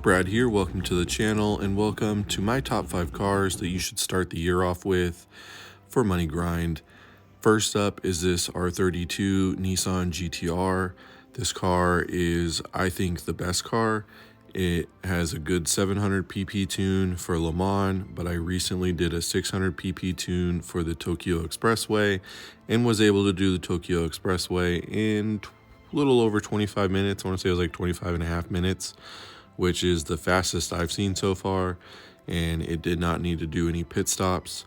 Brad here, welcome to the channel and welcome to my top 5 cars that you should start the year off with for Money Grind. First up is this R32 Nissan GTR. This car is, I think, the best car. It has a good 700 pp tune for Le Mans, but I recently did a 600 pp tune for the Tokyo Expressway and was able to do the Tokyo Expressway in a little over 25 minutes. I want to say it was like 25 and a half minutes, which is the fastest I've seen so far, and it did not need to do any pit stops.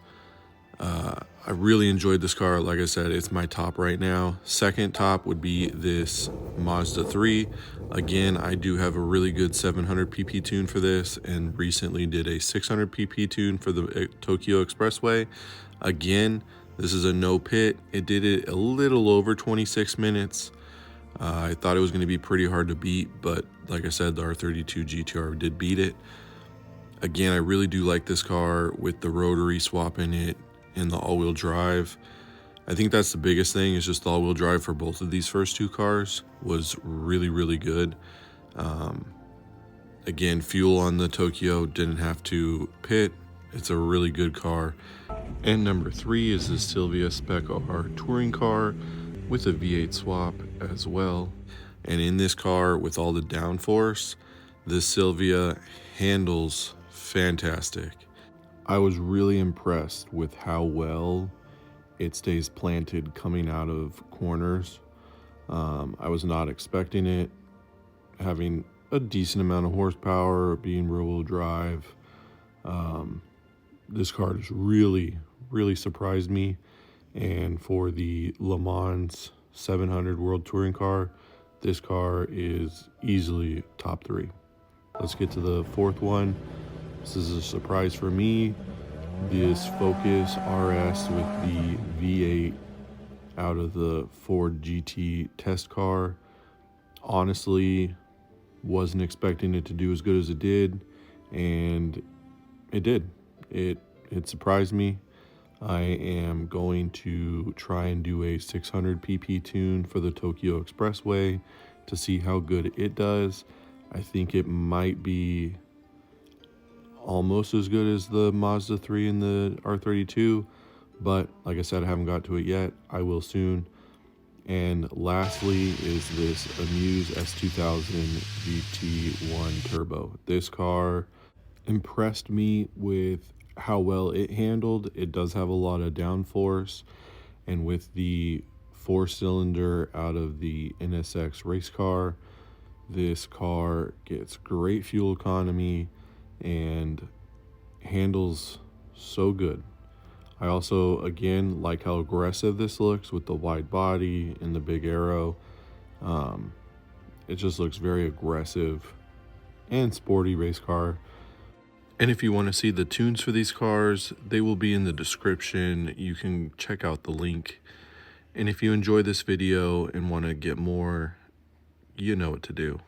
I really enjoyed this car. Like I said, it's my top right now. Second top would be this Mazda 3. Again, I do have a really good 700 pp tune for this and recently did a 600 pp tune for the Tokyo Expressway. Again, this is a no pit. It did it a little over 26 minutes. I thought it was going to be pretty hard to beat, but like I said, the R32 GTR did beat it. Again, I really do like this car with the rotary swap in it and the all-wheel drive. I think that's the biggest thing, is just the all-wheel drive for both of these first two cars was really good. Again, fuel on the Tokyo, didn't have to pit. It's a really good car. And number 3 is the Sylvia Spec R touring car with a V8 swap as well. And in this car, with all the downforce, this Sylvia handles fantastic. I was really impressed with how well it stays planted coming out of corners. I was not expecting it, having a decent amount of horsepower, being rear-wheel drive. This car just really surprised me. And for the Le Mans 700 World Touring car, this car is easily top 3. Let's get to the fourth one. This is a surprise for me. This Focus RS with the V8 out of the Ford GT test car. Honestly, wasn't expecting it to do as good as it did, and it did. It surprised me. I am going to try and do a 600 pp tune for the Tokyo Expressway to see how good it does. I think it might be almost as good as the Mazda 3 and the R32, but like I said, I haven't got to it yet. I will soon. And lastly is this Amuse S2000 GT1 Turbo. This car impressed me with how well it handled. It does have a lot of downforce, and with the 4-cylinder out of the NSX race car, this car gets great fuel economy and handles so good. I also, again, like how aggressive this looks with the wide body and the big arrow. It just looks very aggressive and sporty race car. And if you want to see the tunes for these cars, they will be in the description. You can check out the link. And if you enjoy this video and want to get more, you know what to do.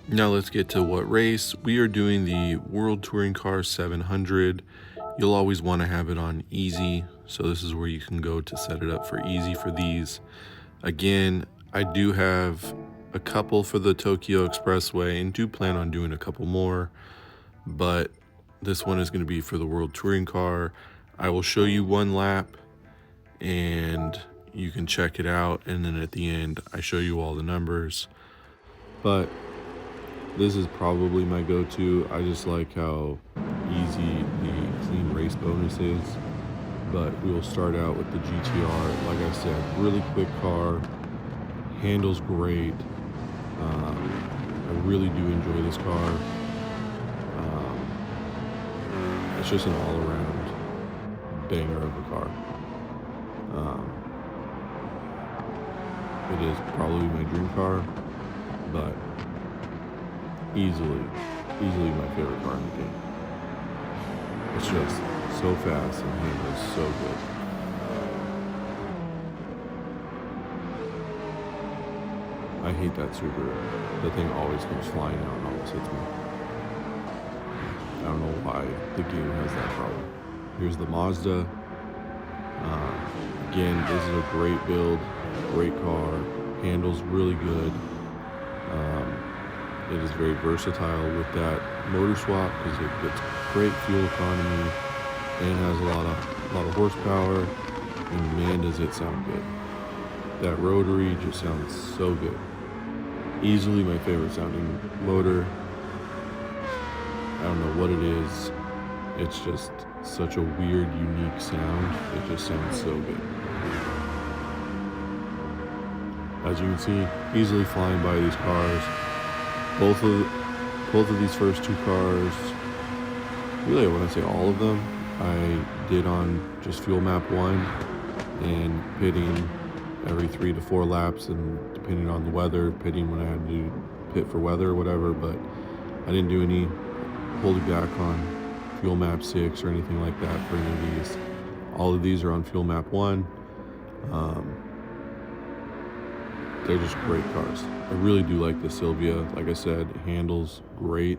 Now let's get to what race. We are doing the World Touring Car 700. You'll always want to have it on easy, so this is where you can go to set it up for easy for these. Again, I do have a couple for the Tokyo Expressway and do plan on doing a couple more, but this one is going to be for the World Touring Car. I will show you one lap and you can check it out, and then at the end I show you all the numbers. But this is probably my go-to. I just like how easy the clean race bonus is. But we will start out with the GTR. Like I said, really quick car, handles great. I really do enjoy this car. It's just an all-around banger of a car. It is probably my dream car, but easily my favorite car in the game. It's just so fast and handles so good. I hate that Subaru. The thing always comes flying out and almost hits me. I don't know why the game has that problem. Here's the Mazda. Again, this is a great build, great car, handles really good. It is very versatile with that motor swap because it gets great fuel economy and has a lot of horsepower, and man does it sound good. That rotary just sounds so good. Easily my favorite sounding motor. I don't know what it is. It's just such a weird, unique sound. It just sounds so good. As you can see, easily flying by these cars. Both of these first two cars, really when I say all of them, I did on just fuel map 1 and pitting every 3 to 4 laps, and depending on the weather, pitting when I had to pit for weather or whatever, but I didn't do any holding back on fuel map 6 or anything like that for any of these. All of these are on fuel map 1. They're just great cars. I really do like the Sylvia. Like I said, it handles great.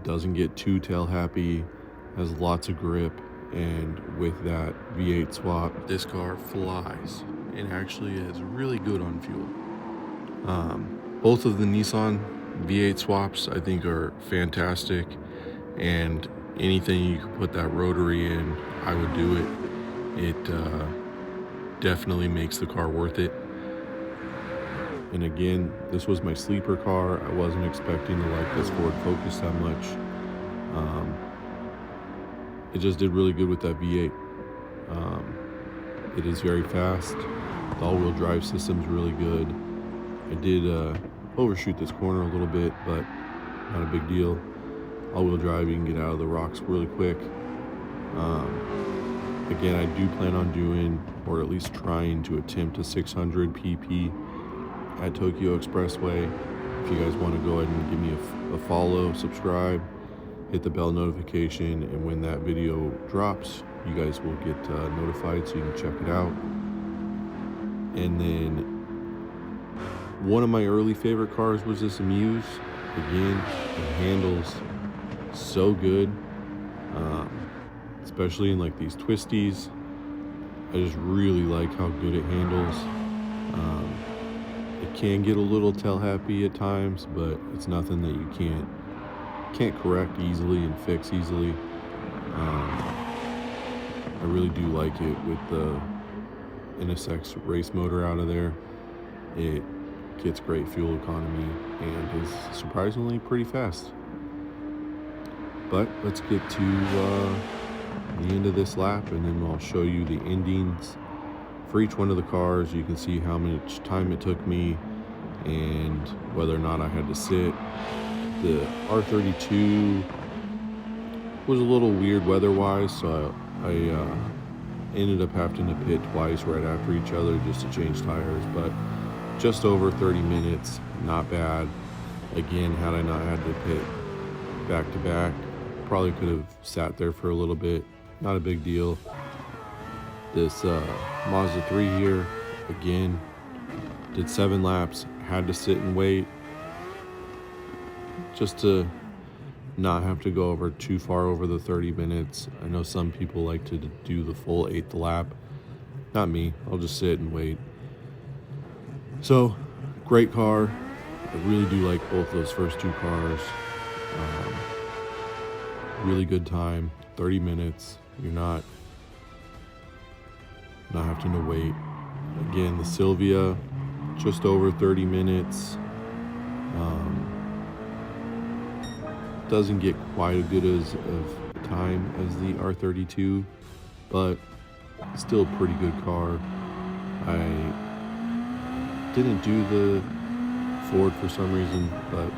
Doesn't get too tail happy. Has lots of grip. And with that V8 swap, this car flies. It actually is really good on fuel. Both of the Nissan V8 swaps I think are fantastic. And anything you can put that rotary in, I would do it. It definitely makes the car worth it. And again, this was my sleeper car. I wasn't expecting to like this Ford Focus that much. It just did really good with that V8. It is very fast. The all-wheel drive system's really good. I did overshoot this corner a little bit, but not a big deal. All-wheel drive, you can get out of the rocks really quick. Again, I do plan on doing, or at least trying to attempt a 600 pp at Tokyo Expressway. If you guys want to go ahead and give me a follow, subscribe, hit the bell notification, and when that video drops, you guys will get notified so you can check it out. And then one of my early favorite cars was this Amuse. Again, it handles so good, especially in like these twisties. I just really like how good it handles. It can get a little tail happy at times, but it's nothing that you can't correct easily and fix easily. I really do like it with the NSX race motor out of there. It gets great fuel economy and is surprisingly pretty fast. But let's get to the end of this lap, and then I'll show you the endings for each one of the cars. You can see how much time it took me and whether or not I had to sit. The R32 was a little weird weather-wise, so I ended up having to pit twice right after each other just to change tires, but just over 30 minutes, not bad. Again, had I not had to pit back-to-back, probably could have sat there for a little bit. Not a big deal. This Mazda 3 here, again, did 7 laps, had to sit and wait just to not have to go over too far over the 30 minutes. I know some people like to do the full 8th lap. Not me. I'll just sit and wait. So, great car. I really do like both those first two cars. Really good time. 30 minutes. You're not having to wait. Again, the Sylvia, just over 30 minutes. Doesn't get quite as good of time as the R32, but still a pretty good car. I didn't do the Ford for some reason, but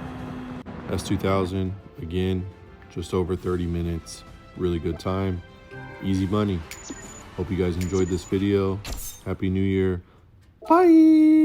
S2000, again, just over 30 minutes. Really good time. Easy money. Hope you guys enjoyed this video. Happy New Year. Bye.